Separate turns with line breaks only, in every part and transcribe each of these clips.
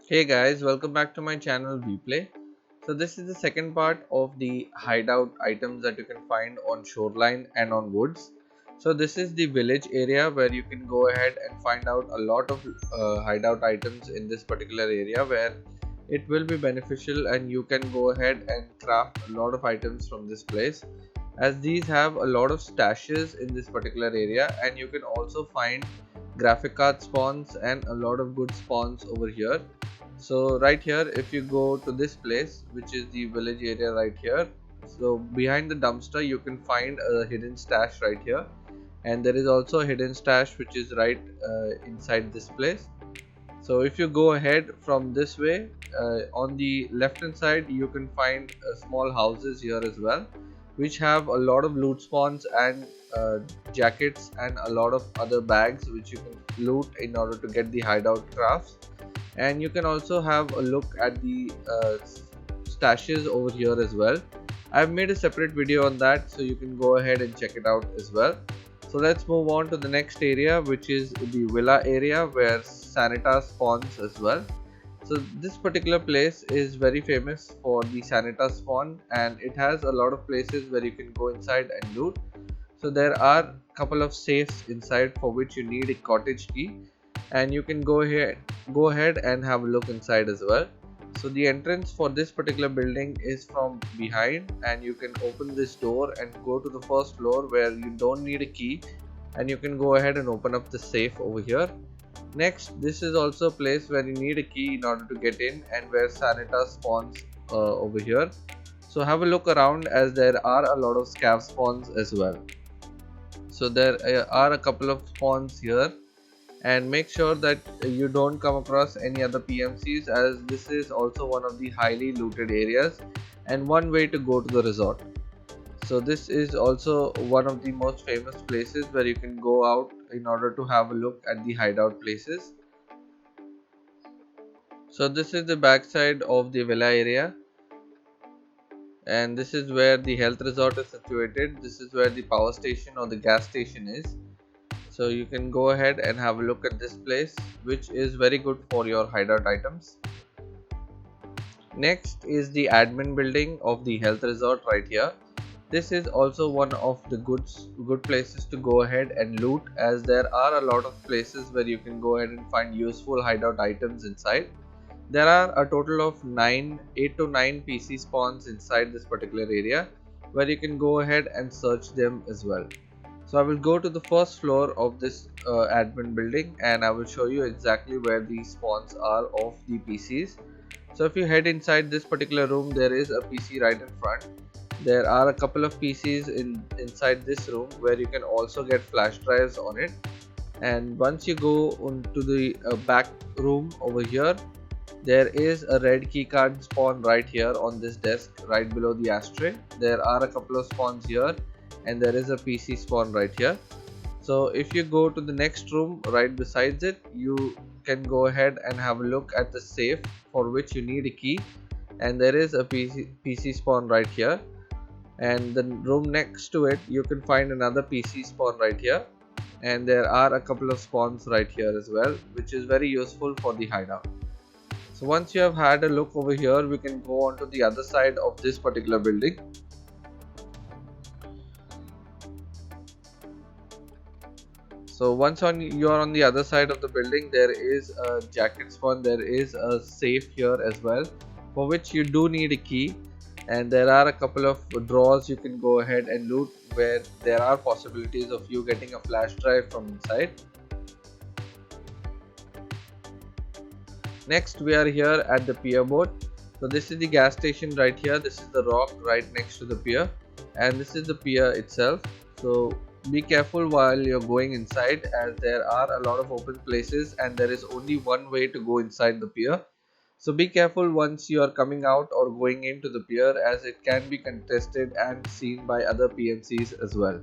Hey guys, welcome back to my channel Vplay. So this is the second part of the hideout items that you can find on Shoreline and on Woods. So this is the village area where you can go ahead and find out a lot of hideout items in this particular area where it will be beneficial and you can go ahead and craft a lot of items from this place, as these have a lot of stashes in this particular area, and you can also find graphic card spawns and a lot of good spawns over here. So right here, if you go to this place, which is the village area right here, so behind the dumpster you can find a hidden stash right here, and there is also a hidden stash which is right inside this place. So if you go ahead from this way, on the left hand side you can find small houses here as well, which have a lot of loot spawns and jackets and a lot of other bags which you can loot in order to get the hideout crafts. And you can also have a look at the stashes over here as well. I've made a separate video on that, so you can go ahead and check it out as well. So let's move on to the next area, which is the villa area where Sanita spawns as well. So this particular place is very famous for the Sanita spawn, and it has a lot of places where you can go inside and loot. So there are a couple of safes inside for which you need a cottage key, and you can go ahead and have a look inside as well. So the entrance for this particular building is from behind, and you can open this door and go to the first floor where you don't need a key, and you can go ahead and open up the safe over here. Next, this is also a place where you need a key in order to get in, and where Sanita spawns over here. So have a look around, as there are a lot of scav spawns as well. So there are a couple of spawns here, and make sure that you don't come across any other PMCs, as this is also one of the highly looted areas and one way to go to the resort. So this is also one of the most famous places where you can go out in order to have a look at the hideout places. So this is the backside of the villa area, and this is where the health resort is situated. This is where the power station or the gas station is. So you can go ahead and have a look at this place, which is very good for your hideout items. Next is the admin building of the health resort right here. This is also one of the good places to go ahead and loot, as there are a lot of places where you can go ahead and find useful hideout items inside. There are a total of 8 to 9 PC spawns inside this particular area, where you can go ahead and search them as well. So I will go to the first floor of this admin building, and I will show you exactly where the spawns are of the PCs. So if you head inside this particular room, there is a PC right in front. There are a couple of PCs inside this room where you can also get flash drives on it. And once you go into the back room over here, there is a red keycard spawn right here on this desk right below the ashtray. There are a couple of spawns here, and there is a PC spawn right here. So if you go to the next room right besides it, you can go ahead and have a look at the safe for which you need a key, and there is a PC spawn right here. And the room next to it, you can find another PC spawn right here, and there are a couple of spawns right here as well, which is very useful for the hideout. So once you have had a look over here, we can go on to the other side of this particular building. So once you are on the other side of the building, there is a jacket spawn, there is a safe here as well, for which you do need a key, and there are a couple of drawers you can go ahead and loot, where there are possibilities of you getting a flash drive from inside. Next, we are here at the pier boat. So this is the gas station right here, this is the rock right next to the pier, and this is the pier itself. So be careful while you're going inside, as there are a lot of open places and there is only one way to go inside the pier. So be careful once you are coming out or going into the pier, as it can be contested and seen by other PMCs as well.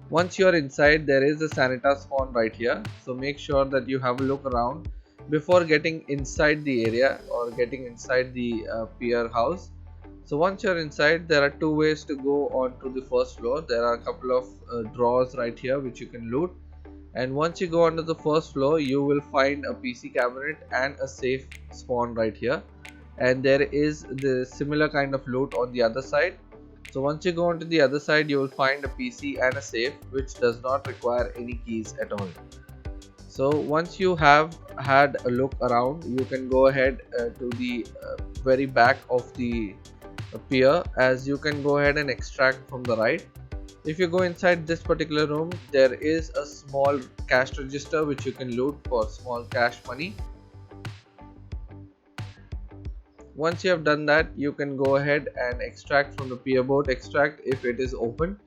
Once you are inside, there is a Sanita spawn right here, so make sure that you have a look around before getting inside the area or getting inside the pier house. So once you're inside, there are two ways to go on to the first floor. There are a couple of drawers right here which you can loot, And once you go onto the first floor, you will find a PC cabinet and a safe spawn right here. And there is the similar kind of loot on the other side. So once you go onto the other side, you will find a PC and a safe which does not require any keys at all. So once you have had a look around, you can go ahead to the very back of the pier, as you can go ahead and extract from the right. If you go inside this particular room, there is a small cash register which you can loot for small cash money. Once you have done that, you can go ahead and extract from the pier boat extract if it is open.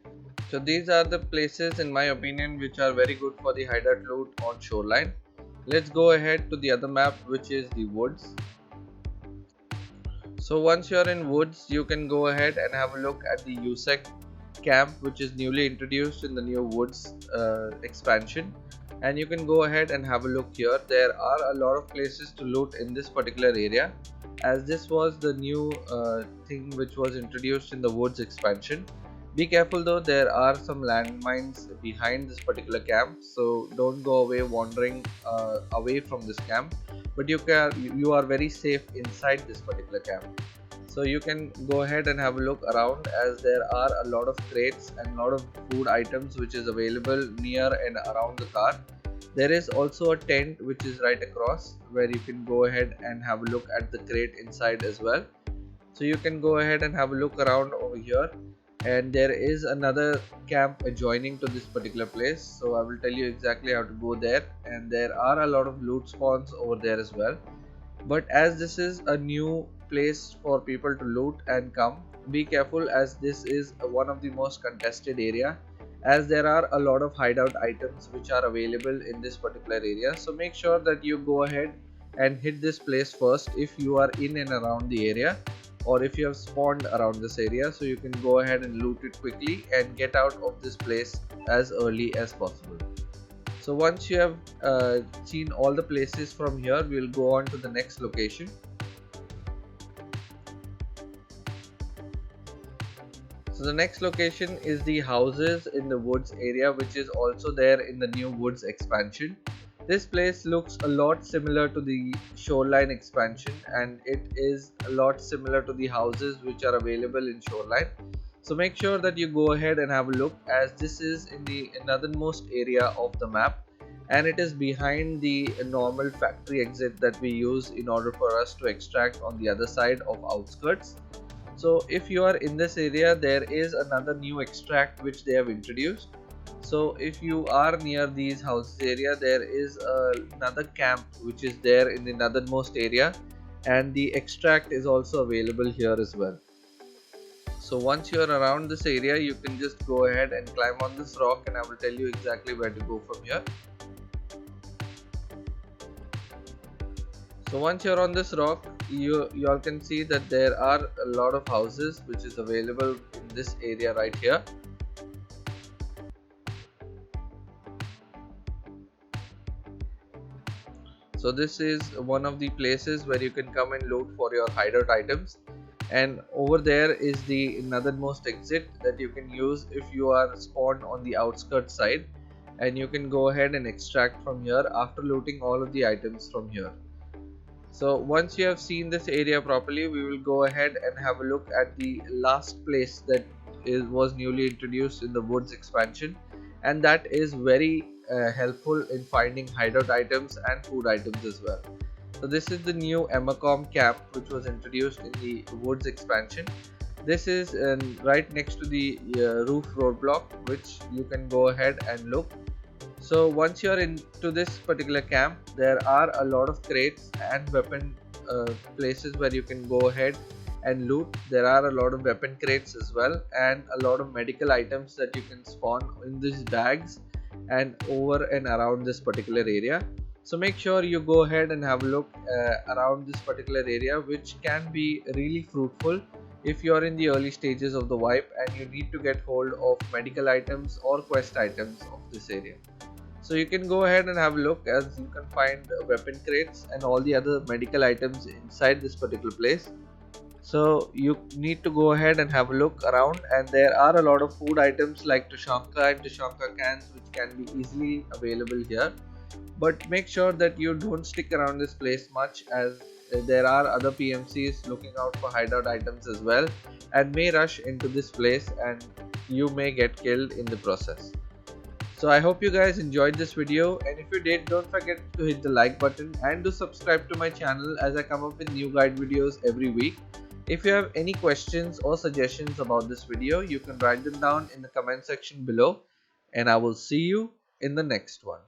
So these are the places, in my opinion, which are very good for the hideout loot on Shoreline. Let's go ahead to the other map, which is the woods. So once you're in woods, you can go ahead and have a look at the USEC camp, which is newly introduced in the new woods expansion. And you can go ahead and have a look here. There are a lot of places to loot in this particular area, as this was the new thing which was introduced in the woods expansion. Be careful though, there are some landmines behind this particular camp, so don't go away wandering away from this camp, but you are very safe inside this particular camp. So you can go ahead and have a look around, as there are a lot of crates and a lot of food items which is available near and around the car. There is also a tent which is right across, where you can go ahead and have a look at the crate inside as well. So you can go ahead and have a look around over here, and there is another camp adjoining to this particular place, so I will tell you exactly how to go there. And there are a lot of loot spawns over there as well, but as this is a new place for people to loot and come, be careful, as this is one of the most contested area, as there are a lot of hideout items which are available in this particular area. So make sure that you go ahead and hit this place first if you are in and around the area, or if you have spawned around this area, so you can go ahead and loot it quickly and get out of this place as early as possible. So once you have seen all the places from here, we will go on to the next location. So the next location is the houses in the woods area, which is also there in the new woods expansion. This place looks a lot similar to the Shoreline expansion, and it is a lot similar to the houses which are available in Shoreline. So make sure that you go ahead and have a look, as this is in the northernmost area of the map, and it is behind the normal factory exit that we use in order for us to extract on the other side of outskirts. So if you are in this area, there is another new extract which they have introduced. So if you are near these houses area, there is another camp which is there in the northernmost area, and the extract is also available here as well. So once you are around this area, you can just go ahead and climb on this rock, and I will tell you exactly where to go from here. So once you're on this rock, you all can see that there are a lot of houses which is available in this area right here. So this is one of the places where you can come and loot for your hideout items, and over there is the northernmost exit that you can use if you are spawned on the outskirts side, and you can go ahead and extract from here after looting all of the items from here. So once you have seen this area properly, we will go ahead and have a look at the last place that was newly introduced in the woods expansion, and that is very helpful in finding hideout items and food items as well. So this is the new Emacom camp which was introduced in the woods expansion. This is right next to the roof roadblock, which you can go ahead and look. So once you're into this particular camp, there are a lot of crates and weapon places where you can go ahead and loot. There are a lot of weapon crates as well, and a lot of medical items that you can spawn in these bags and over and around this particular area. So make sure you go ahead and have a look around this particular area, which can be really fruitful if you are in the early stages of the wipe and you need to get hold of medical items or quest items of this area. So you can go ahead and have a look, as you can find weapon crates and all the other medical items inside this particular place. So you need to go ahead and have a look around, and there are a lot of food items like Tushanka and Tushanka cans which can be easily available here. But make sure that you don't stick around this place much, as there are other PMCs looking out for hideout items as well and may rush into this place and you may get killed in the process. So I hope you guys enjoyed this video, and if you did, don't forget to hit the like button and to subscribe to my channel as I come up with new guide videos every week. If you have any questions or suggestions about this video, you can write them down in the comment section below, and I will see you in the next one.